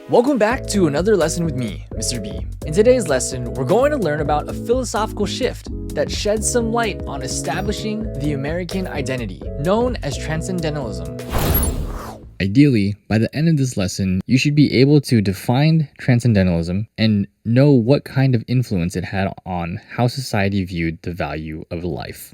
Welcome back to another lesson with me, Mr. B. In today's lesson, we're going to learn about a philosophical shift that sheds some light on establishing the American identity, known as Transcendentalism. Ideally, by the end of this lesson, you should be able to define Transcendentalism and know what kind of influence it had on how society viewed the value of life.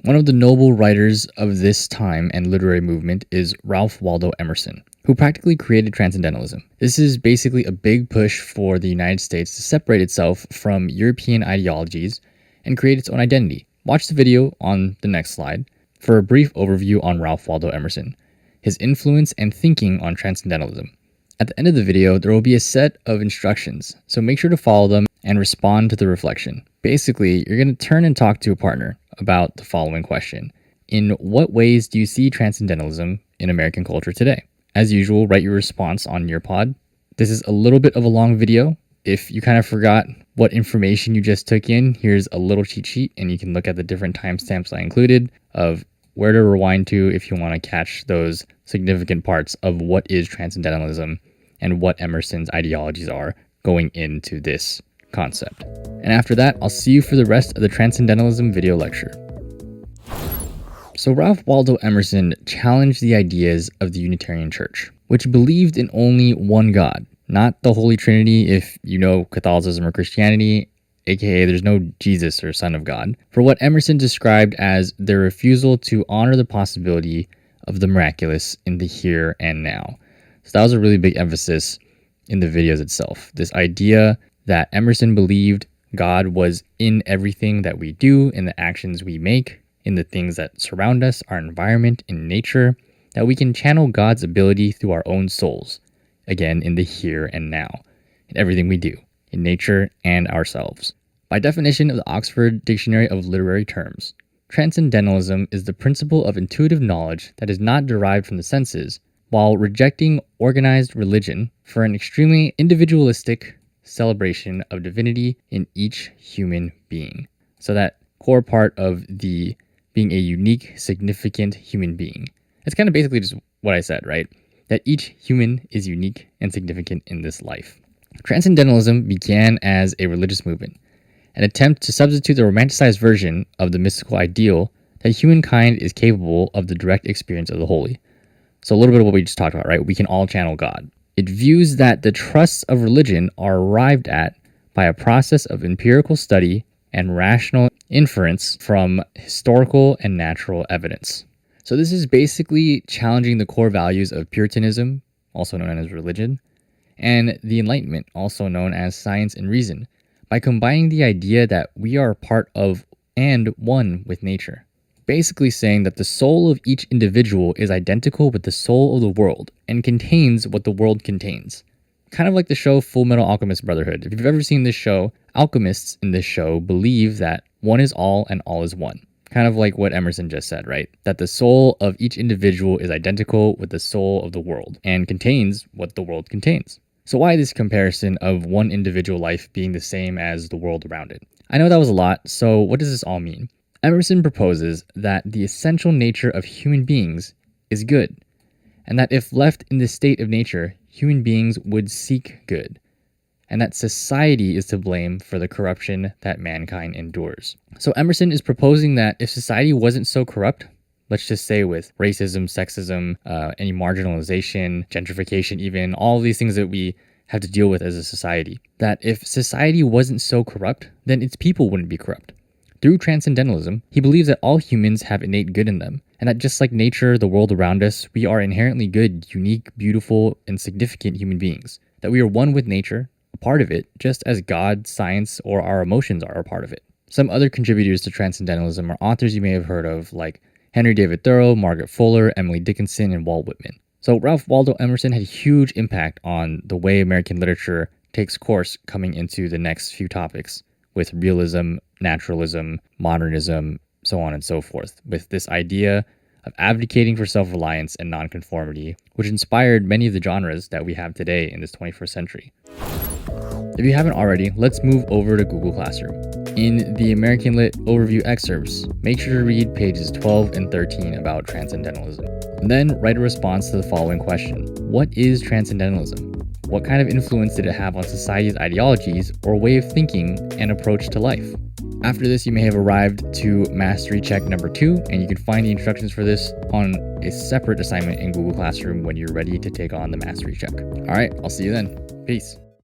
One of the noble writers of this time and literary movement is Ralph Waldo Emerson, who practically created Transcendentalism. This is basically a big push for the United States to separate itself from European ideologies and create its own identity. Watch the video on the next slide for a brief overview on Ralph Waldo Emerson, his influence and thinking on Transcendentalism. At the end of the video, there will be a set of instructions, so make sure to follow them and respond to the reflection. Basically, you're going to turn and talk to a partner about the following question. In what ways do you see Transcendentalism in American culture today? As usual, write your response on Nearpod. This is a little bit of a long video. If you kind of forgot what information you just took in, here's a little cheat sheet, and you can look at the different timestamps I included of where to rewind to if you want to catch those significant parts of what is Transcendentalism and what Emerson's ideologies are going into this concept. And after that, I'll see you for the rest of the Transcendentalism video lecture. So Ralph Waldo Emerson challenged the ideas of the Unitarian Church, which believed in only one God, not the Holy Trinity if you know Catholicism or Christianity, aka there's no Jesus or Son of God, for what Emerson described as their refusal to honor the possibility of the miraculous in the here and now. So that was a really big emphasis in the videos itself. This idea that Emerson believed God was in everything that we do, in the actions we make, in the things that surround us, our environment, in nature, that we can channel God's ability through our own souls, again, in the here and now, in everything we do, in nature and ourselves. By definition of the Oxford Dictionary of Literary Terms, Transcendentalism is the principle of intuitive knowledge that is not derived from the senses, while rejecting organized religion for an extremely individualistic celebration of divinity in each human being. So that core part of the being a unique, significant human being. It's kind of basically just what I said, right? That each human is unique and significant in this life. Transcendentalism began as a religious movement, an attempt to substitute the romanticized version of the mystical ideal that humankind is capable of the direct experience of the holy. So a little bit of what we just talked about, right? We can all channel God. It views that the trusts of religion are arrived at by a process of empirical study and rational inference from historical and natural evidence. So this is basically challenging the core values of Puritanism, also known as religion, and the Enlightenment, also known as science and reason, by combining the idea that we are part of and one with nature. Basically saying that the soul of each individual is identical with the soul of the world and contains what the world contains. Kind of like the show Full Metal Alchemist Brotherhood. If you've ever seen this show, alchemists in this show believe that one is all and all is one. Kind of like what Emerson just said, right? That the soul of each individual is identical with the soul of the world and contains what the world contains. So why this comparison of one individual life being the same as the world around it? I know that was a lot, so what does this all mean? Emerson proposes that the essential nature of human beings is good, and that if left in this state of nature, human beings would seek good, and that society is to blame for the corruption that mankind endures. So Emerson is proposing that if society wasn't so corrupt, let's just say with racism, sexism, any marginalization, gentrification even, all of these things that we have to deal with as a society, that if society wasn't so corrupt, then its people wouldn't be corrupt. Through Transcendentalism, he believes that all humans have innate good in them, and that just like nature, the world around us, we are inherently good, unique, beautiful, and significant human beings. That we are one with nature, a part of it, just as God, science, or our emotions are a part of it. Some other contributors to Transcendentalism are authors you may have heard of, like Henry David Thoreau, Margaret Fuller, Emily Dickinson, and Walt Whitman. So Ralph Waldo Emerson had a huge impact on the way American literature takes course coming into the next few topics, with realism, naturalism, modernism, so on and so forth, with this idea of advocating for self-reliance and nonconformity, which inspired many of the genres that we have today in this 21st century. If you haven't already, let's move over to Google Classroom. In the American Lit overview excerpts, make sure to read pages 12 and 13 about Transcendentalism. And then write a response to the following question. What is Transcendentalism? What kind of influence did it have on society's ideologies or way of thinking and approach to life? After this, you may have arrived to Mastery Check number 2, and you can find the instructions for this on a separate assignment in Google Classroom when you're ready to take on the Mastery Check. All right, I'll see you then. Peace.